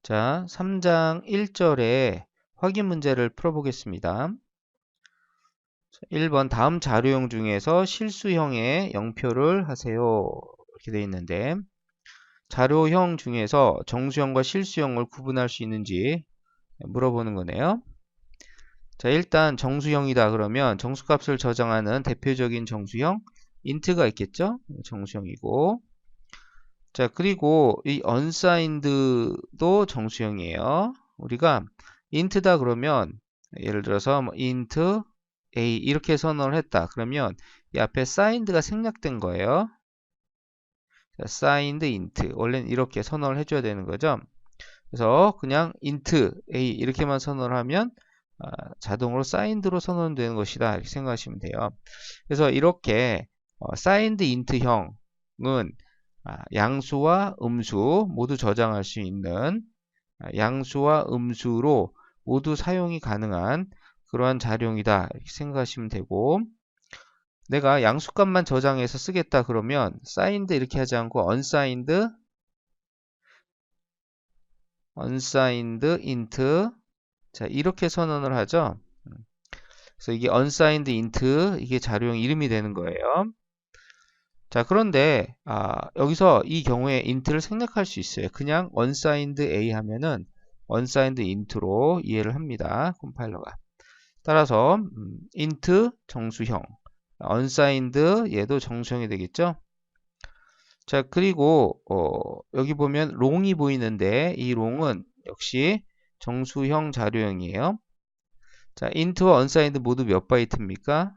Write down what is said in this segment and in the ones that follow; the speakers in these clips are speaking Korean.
자, 3장 1절에 확인 문제를 풀어보겠습니다. 1번 다음 자료형 중에서 실수형의 0표를 하세요. 이렇게 되어 있는데 자료형 중에서 정수형과 실수형을 구분할 수 있는지 물어보는 거네요. 자, 일단 정수형이다 그러면 정수값을 저장하는 대표적인 정수형 int가 있겠죠? 정수형이고, 자, 그리고 이 unsigned도 정수형이에요. 우리가 int다 그러면 예를 들어서 뭐 int a 이렇게 선언을 했다. 그러면 이 앞에 signed가 생략된 거예요. 자, signed int 원래는 이렇게 선언을 해줘야 되는 거죠. 그래서 그냥 int a 이렇게만 선언을 하면 자동으로 signed로 선언되는 것이다. 이렇게 생각하시면 돼요. 그래서 이렇게 signed int형은 양수와 음수 모두 저장할 수 있는 양수와 음수로 모두 사용이 가능한 그러한 자료형이다 이렇게 생각하시면 되고, 내가 양수값만 저장해서 쓰겠다 그러면 signed 이렇게 하지 않고 unsigned int 자 이렇게 선언을 하죠. 그래서 이게 unsigned int 이게 자료형 이름이 되는 거예요. 자, 그런데 여기서 이 경우에 int를 생략할 수 있어요. 그냥 unsigned a 하면은 unsigned int로 이해를 합니다. 컴파일러가. 따라서 int 정수형, unsigned 얘도 정수형이 되겠죠. 자, 그리고 여기 보면 롱이 보이는데 이 롱은 역시 정수형 자료형이에요. 자, int와 unsigned 모두 몇 바이트입니까?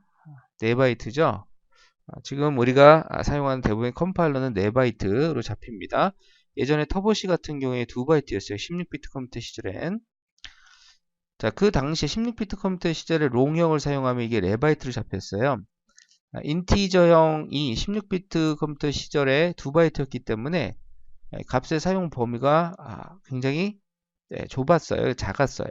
4바이트죠. 지금 우리가 사용하는 대부분의 컴파일러는 4바이트로 잡힙니다. 예전에 터보C 같은 경우에 2바이트였어요. 16비트 컴퓨터 시절엔. 자, 그 당시에 16비트 컴퓨터 시절에 롱형을 사용하면 이게 4바이트로 잡혔어요. 인티저형이 16비트 컴퓨터 시절에 2바이트였기 때문에 값의 사용 범위가 굉장히 좁았어요. 작았어요.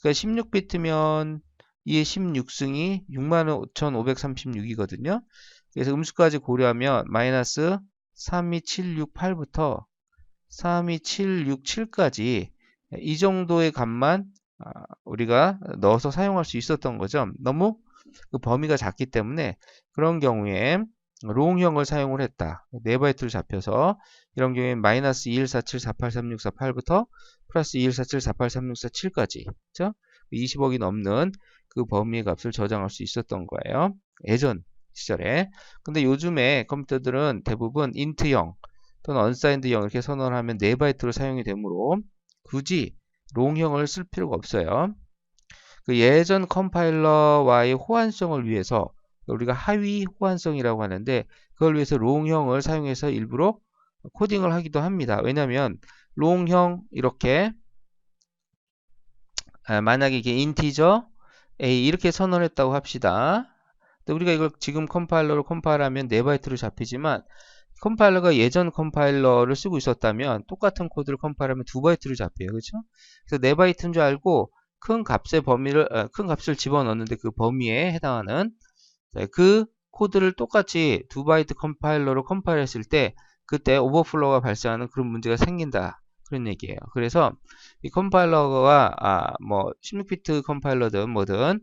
그러니까 16비트면 2의 16승이 65,536이거든요. 그래서 음수까지 고려하면 마이너스 32768부터 32767까지 이 정도의 값만 우리가 넣어서 사용할 수 있었던 거죠. 너무 그 범위가 작기 때문에 그런 경우에 롱형을 사용을 했다. 4바이트로 잡혀서 이런 경우에 마이너스 2147483648부터 플러스 2147483647까지 그렇죠? 20억이 넘는 그 범위의 값을 저장할 수 있었던 거예요. 예전 시절에. 근데 요즘에 컴퓨터들은 대부분 int형 또는 unsigned형 이렇게 선언을 하면 4바이트로 사용이 되므로 굳이 롱형을 쓸 필요가 없어요. 그 예전 컴파일러와의 호환성을 위해서 우리가 하위 호환성이라고 하는데 그걸 위해서 롱형을 사용해서 일부러 코딩을 하기도 합니다. 왜냐하면 롱형 이렇게 만약에 이게 인티저 a 이렇게 선언했다고 합시다. 근데 우리가 이걸 지금 컴파일러로 컴파일하면 4바이트로 잡히지만 컴파일러가 예전 컴파일러를 쓰고 있었다면 똑같은 코드를 컴파일하면 2바이트로 잡혀요. 그렇죠? 그래서 4바이트인 줄 알고 큰 값을 집어넣는데 그 범위에 해당하는 그 코드를 똑같이 2바이트 컴파일러로 컴파일했을 때 그때 오버플로우가 발생하는 그런 문제가 생긴다. 그런 얘기예요. 그래서 이 컴파일러가 뭐 16비트 컴파일러든 뭐든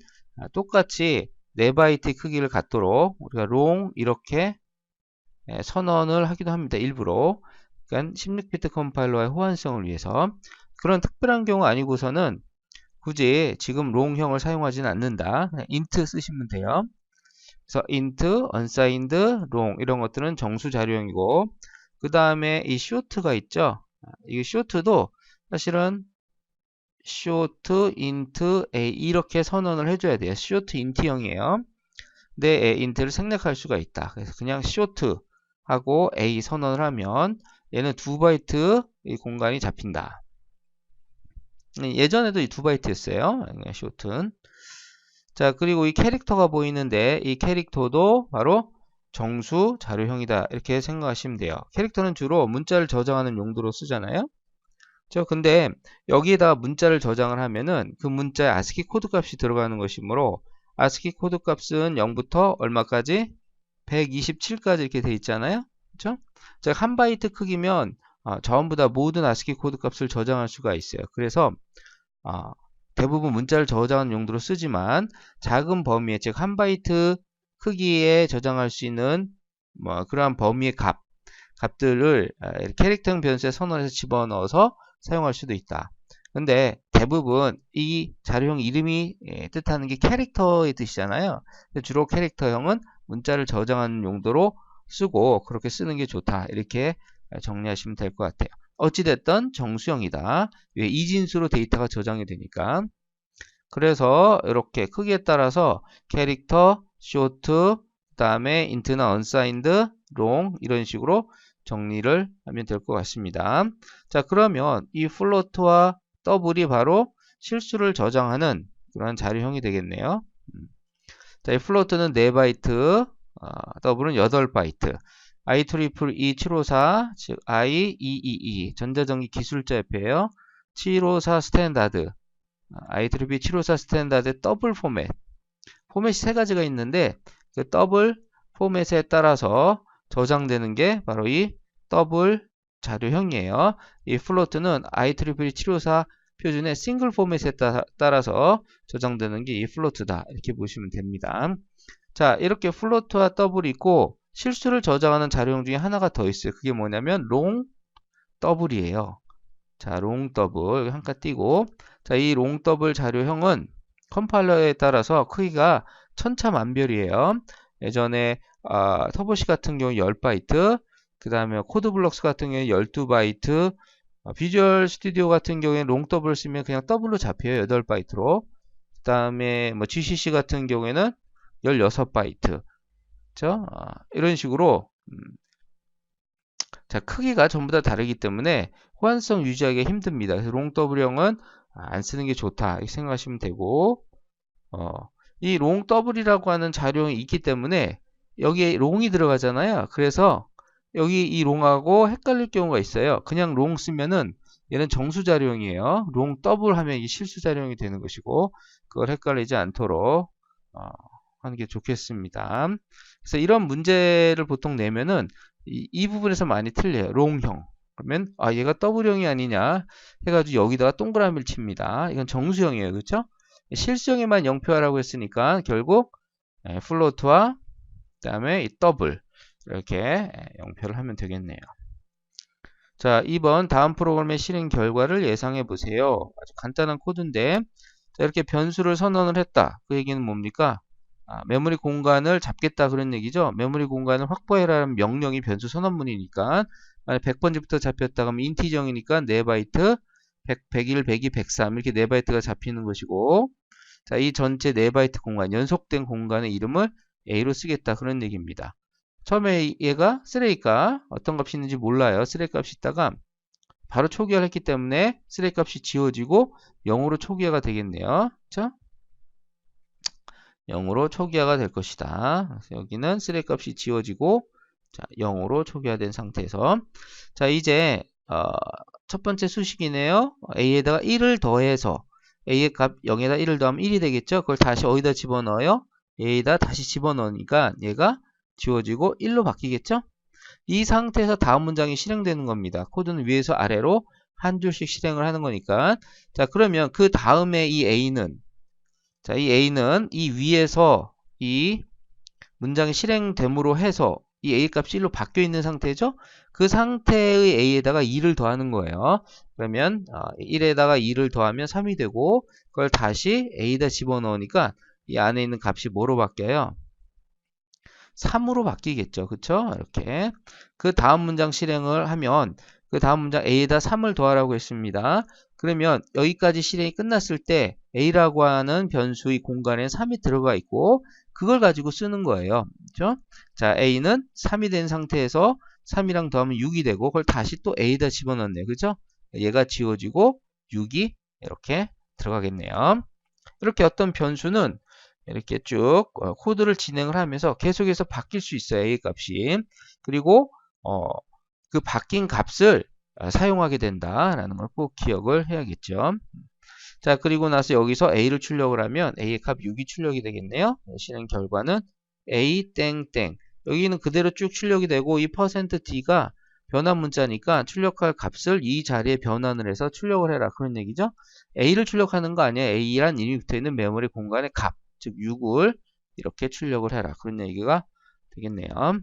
똑같이 4바이트 크기를 갖도록 우리가 롱 이렇게 선언을 하기도 합니다. 일부러. 그러니까 16비트 컴파일러의 호환성을 위해서. 그런 특별한 경우 아니고서는 굳이 지금 롱형을 사용하지는 않는다. 그냥 int 쓰시면 돼요. 그래서 int, unsigned, long 이런 것들은 정수 자료형이고 그 다음에 이 short가 있죠. 이 short도 사실은 short int a 이렇게 선언을 해줘야 돼요. short int형이에요. 근데 int를 생략할 수가 있다. 그래서 그냥 short 하고 a 선언을 하면 얘는 2바이트 공간이 잡힌다. 예전에도 이 2바이트였어요. short는. 자, 그리고 이 캐릭터가 보이는데 이 캐릭터도 바로 정수 자료형이다. 이렇게 생각하시면 돼요. 캐릭터는 주로 문자를 저장하는 용도로 쓰잖아요. 근데 여기에다가 문자를 저장을 하면은 그 문자에 ASCII 코드 값이 들어가는 것이므로 ASCII 코드 값은 0부터 얼마까지? 127까지 이렇게 돼 있잖아요. 그렇죠? 자, 1바이트 크기면 전부 다 모든 아스키 코드 값을 저장할 수가 있어요. 그래서 대부분 문자를 저장하는 용도로 쓰지만 작은 범위에, 즉 1바이트 크기에 저장할 수 있는 그러한 범위의 값들을 캐릭터형 변수에 선언해서 집어넣어서 사용할 수도 있다. 근데 대부분 이 자료형 이름이 뜻하는 게 캐릭터의 뜻이잖아요. 주로 캐릭터형은 문자를 저장하는 용도로 쓰고 그렇게 쓰는 게 좋다. 이렇게 정리하시면 될 것 같아요. 어찌됐든 정수형이다. 왜? 이진수로 데이터가 저장이 되니까. 그래서 이렇게 크기에 따라서 캐릭터, 쇼트, 그 다음에 인트나 언사인드, 롱 이런 식으로 정리를 하면 될 것 같습니다. 자, 그러면 이 플로트와 더블이 바로 실수를 저장하는 그런 자료형이 되겠네요. 자, 이 플로트는 4바이트, 더블은 8바이트. IEEE 754, 즉 IEEE 전자전기 기술자 협회예요. 754 스탠다드, IEEE 754 스탠다드의 더블 포맷. 포맷이 3가지가 있는데 그 더블 포맷에 따라서 저장되는 게 바로 이 더블 자료형이에요. 이 플로트는 IEEE 754 표준의 싱글 포맷에 따라서 저장되는 게 이 플로트다. 이렇게 보시면 됩니다. 자, 이렇게 플로트와 더블이 있고 실수를 저장하는 자료형 중에 하나가 더 있어요. 그게 뭐냐면 롱 더블이에요. 자, 롱 더블 한 칸 띄고, 자, 이 롱 더블 자료형은 컴파일러에 따라서 크기가 천차만별이에요. 예전에 터보시 같은 경우 10바이트, 그 다음에 코드블럭스 같은 경우에 12바이트, 비주얼 스튜디오 같은 경우에 롱 더블 쓰면 그냥 더블로 잡혀요. 8바이트로. 그 다음에 GCC 같은 경우에는 16바이트. 그렇죠? 이런 식으로 자, 크기가 전부 다 다르기 때문에 호환성 유지하기가 힘듭니다. 그래서 롱 더블형은 안 쓰는 게 좋다 이렇게 생각하시면 되고, 이 롱 더블이라고 하는 자료형이 있기 때문에 여기에 롱이 들어가잖아요. 그래서 여기 이 롱하고 헷갈릴 경우가 있어요. 그냥 롱 쓰면은 얘는 정수 자료형이에요. 롱 더블 하면 이게 실수 자료형이 되는 것이고, 그걸 헷갈리지 않도록 하는 게 좋겠습니다. 그래서 이런 문제를 보통 내면은 이 부분에서 많이 틀려요. 롱형. 그러면 얘가 더블형이 아니냐 해가지고 여기다가 동그라미를 칩니다. 이건 정수형이에요. 그렇죠? 실수형에만 0표하라고 했으니까 결국 플로트와 그 다음에 이 더블 이렇게 0표를 하면 되겠네요. 자, 2번 다음 프로그램의 실행 결과를 예상해 보세요. 아주 간단한 코드인데, 자, 이렇게 변수를 선언을 했다. 그 얘기는 뭡니까? 메모리 공간을 잡겠다 그런 얘기죠. 메모리 공간을 확보해라는 명령이 변수 선언문이니까, 만약 100번지부터 잡혔다 그러면 인티정이니까 4바이트, 101, 102, 103 이렇게 4바이트가 잡히는 것이고, 자, 이 전체 4바이트 공간, 연속된 공간의 이름을 A로 쓰겠다 그런 얘기입니다. 처음에 얘가 쓰레기값 어떤 값이 있는지 몰라요. 쓰레기값이 있다가 바로 초기화를 했기 때문에 쓰레기값이 지워지고 0으로 초기화가 되겠네요. 그렇죠? 0으로 초기화가 될 것이다. 그래서 여기는 쓰레기값이 지워지고, 자, 0으로 초기화된 상태에서, 자, 이제 첫 번째 수식이네요. A에다가 1을 더해서 A의 값 0에다 1을 더하면 1이 되겠죠. 그걸 다시 어디다 집어넣어요? A에다 다시 집어넣으니까 얘가 지워지고 1로 바뀌겠죠. 이 상태에서 다음 문장이 실행되는 겁니다. 코드는 위에서 아래로 한 줄씩 실행을 하는 거니까. 자, 그러면 그 다음에 이 A는, 자, 이 A는 이 위에서 이 문장이 실행됨으로 해서 이 A 값이 1로 바뀌어 있는 상태죠. 그 상태의 A에다가 2를 더하는 거예요. 그러면 1에다가 2를 더하면 3이 되고, 그걸 다시 A에다 집어넣으니까 이 안에 있는 값이 뭐로 바뀌어요? 3으로 바뀌겠죠. 그쵸? 이렇게. 그 다음 문장 실행을 하면 그 다음 문장 A에다 3을 더하라고 했습니다. 그러면 여기까지 실행이 끝났을 때 A라고 하는 변수의 공간에 3이 들어가 있고 그걸 가지고 쓰는 거예요. 그렇죠? 자, A는 3이 된 상태에서 3이랑 더하면 6이 되고 그걸 다시 또 A에다 집어넣네. 그죠? 얘가 지워지고 6이 이렇게 들어가겠네요. 이렇게 어떤 변수는 이렇게 쭉 코드를 진행을 하면서 계속해서 바뀔 수 있어요. A 값이. 그리고 그 바뀐 값을 사용하게 된다라는 걸 꼭 기억을 해야겠죠. 자, 그리고 나서 여기서 A를 출력을 하면 A의 값 6이 출력이 되겠네요. 실행 결과는 A 땡땡. 여기는 그대로 쭉 출력이 되고 이 %D가 변환 문자니까 출력할 값을 이 자리에 변환을 해서 출력을 해라. 그런 얘기죠. A를 출력하는 거 아니야. A란 이름이 붙어있는 메모리 공간의 값, 즉 6을 이렇게 출력을 해라. 그런 얘기가 되겠네요.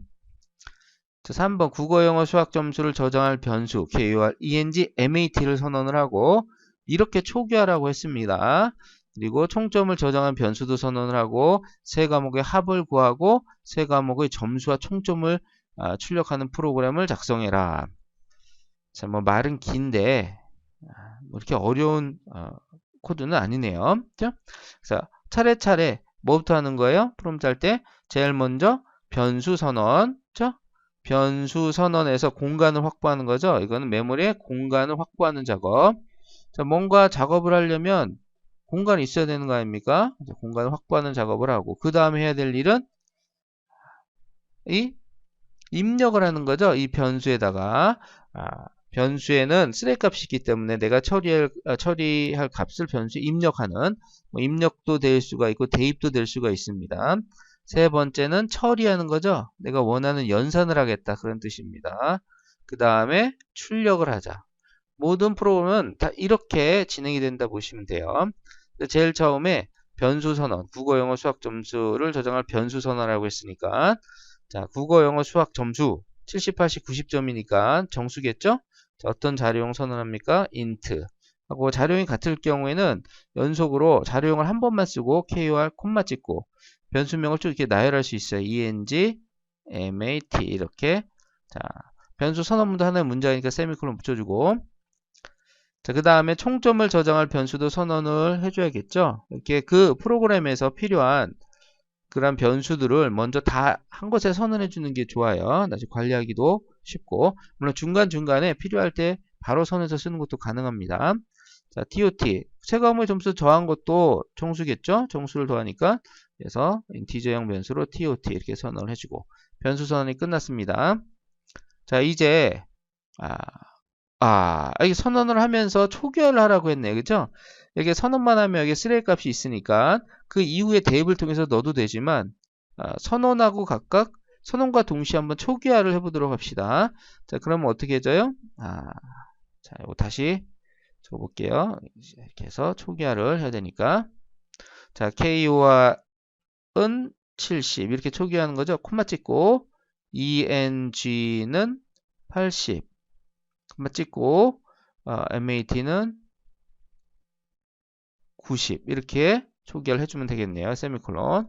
자, 3번 국어, 영어, 수학 점수를 저장할 변수 KOR, ENG, MAT를 선언을 하고 이렇게 초기화라고 했습니다. 그리고 총점을 저장한 변수도 선언을 하고 세 과목의 합을 구하고 세 과목의 점수와 총점을 출력하는 프로그램을 작성해라. 자, 뭐 말은 긴데 뭐 이렇게 어려운 코드는 아니네요. 그죠? 그래서 차례차례 뭐부터 하는 거예요? 프롬 짤 때 제일 먼저 변수 선언, 그죠? 변수 선언에서 공간을 확보하는 거죠. 이거는 메모리에 공간을 확보하는 작업. 자, 뭔가 작업을 하려면 공간이 있어야 되는 거 아닙니까? 공간을 확보하는 작업을 하고 그 다음에 해야 될 일은 이 입력을 하는 거죠. 이 변수에다가 변수에는 쓰레값이 있기 때문에 내가 처리할 값을 변수에 입력하는 뭐 입력도 될 수가 있고 대입도 될 수가 있습니다. 세 번째는 처리하는 거죠. 내가 원하는 연산을 하겠다 그런 뜻입니다. 그 다음에 출력을 하자. 모든 프로그램은 다 이렇게 진행이 된다 보시면 돼요. 제일 처음에 변수 선언, 국어, 영어, 수학 점수를 저장할 변수 선언이라고 했으니까 자, 국어, 영어, 수학 점수 70, 80, 90점이니까 정수겠죠? 자, 어떤 자료용 선언합니까? int 하고 자료용이 같을 경우에는 연속으로 자료용을 한 번만 쓰고 KOR 콤마 찍고 변수명을 쭉 이렇게 나열할 수 있어요. ENG, MAT 이렇게. 자, 변수 선언문도 하나의 문장이니까 세미콜론 붙여주고 자, 그 다음에 총점을 저장할 변수도 선언을 해줘야겠죠. 이렇게 그 프로그램에서 필요한 그런 변수들을 먼저 다 한 곳에 선언해 주는 게 좋아요. 나중에 관리하기도 쉽고 물론 중간중간에 필요할 때 바로 선에서 쓰는 것도 가능합니다. 자, TOT 세 과목의 점수 더한 것도 정수겠죠. 정수를 더하니까 그래서 인티저형 변수로 TOT 이렇게 선언을 해주고 변수 선언이 끝났습니다. 자, 이제 이게 선언을 하면서 초기화를 하라고 했네. 그죠? 이게 선언만 하면 여기 쓰레기 값이 있으니까 그 이후에 대입을 통해서 넣어도 되지만 선언하고 각각 선언과 동시에 한번 초기화를 해보도록 합시다. 자, 그러면 어떻게 해줘요? 자, 이거 다시 적어볼게요. 이렇게 해서 초기화를 해야 되니까. 자, KOR은 70 이렇게 초기화하는 거죠. 콤마 찍고 ENG는 80 콤마 찍고 MAT는 90 이렇게 초기화를 해주면 되겠네요. 세미콜론.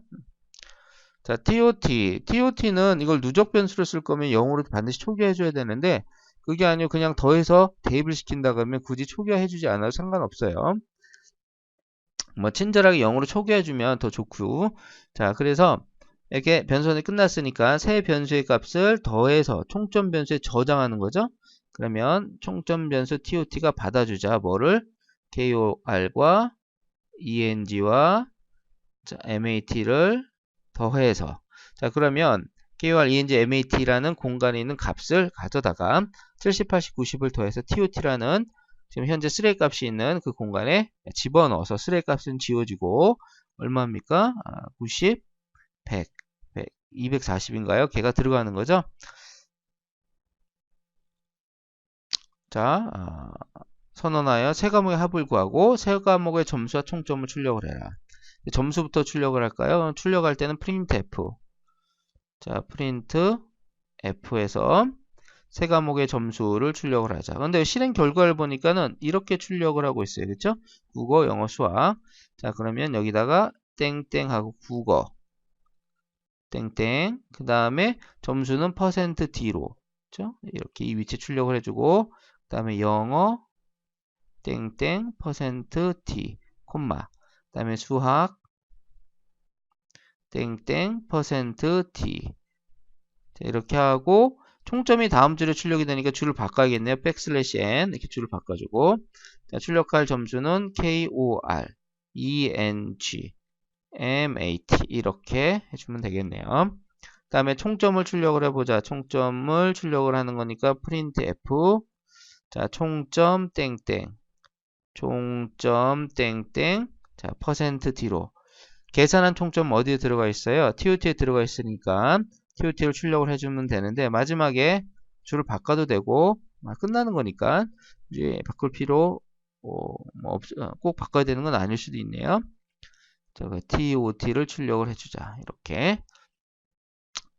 자, TOT는 이걸 누적 변수로 쓸 거면 0으로 반드시 초기화해줘야 되는데 그게 아니고 그냥 더해서 대입을 시킨다 그러면 굳이 초기화해주지 않아도 상관없어요. 뭐 친절하게 0으로 초기화해주면 더 좋고 자, 그래서 이렇게 변수선이 끝났으니까 새 변수의 값을 더해서 총점 변수에 저장하는 거죠. 그러면 총점 변수 TOT가 받아주자. 뭐를? KOR과 ENG와 MAT를 더해서 자, 그러면 KOR, ENG, MAT라는 공간에 있는 값을 가져다가 70, 80, 90을 더해서 TOT라는 지금 현재 쓰레기 값이 있는 그 공간에 집어넣어서 쓰레기 값은 지워지고 얼마입니까? 90, 100, 240인가요? 걔가 들어가는 거죠. 자, 선언하여 세 과목의 합을 구하고 세 과목의 점수와 총점을 출력을 해라. 점수부터 출력을 할까요? 출력할 때는 printf. 자, printf에서 세 과목의 점수를 출력을 하자. 근데 실행 결과를 보니까는 이렇게 출력을 하고 있어요. 그렇죠? 국어, 영어, 수학. 자, 그러면 여기다가 땡땡하고 국어 땡땡. 그 다음에 점수는 %D로. 그렇죠? 이렇게 이 위치에 출력을 해주고 그 다음에 영어 땡땡 %D 콤마 그 다음에 수학 땡땡 %D 이렇게 하고 총점이 다음 줄에 출력이 되니까 줄을 바꿔야겠네요. \n 이렇게 줄을 바꿔주고 자, 출력할 점수는 KOR, ENG, MAT 이렇게 해주면 되겠네요. 그 다음에 총점을 출력을 해보자. 총점을 출력을 하는 거니까 printf 자, 총점 땡땡 총점 땡땡 자, %D로 계산한 총점 어디에 들어가 있어요? TOT에 들어가 있으니까 TOT를 출력을 해주면 되는데 마지막에 줄을 바꿔도 되고 끝나는 거니까 이제 바꿀 필요 꼭 바꿔야 되는 건 아닐 수도 있네요. 자, TOT를 출력을 해주자. 이렇게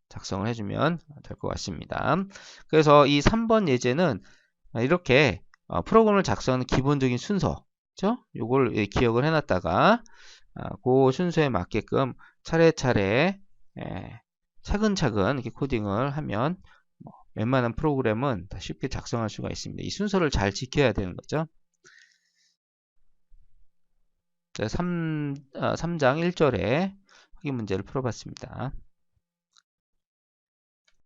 작성을 해주면 될 것 같습니다. 그래서 이 3번 예제는 이렇게 프로그램을 작성하는 기본적인 순서, 그죠? 요걸 기억을 해놨다가 그 순서에 맞게끔 차례차례 차근차근 이렇게 코딩을 하면 웬만한 프로그램은 다 쉽게 작성할 수가 있습니다. 이 순서를 잘 지켜야 되는 거죠. 자, 3장 1절에 확인 문제를 풀어봤습니다.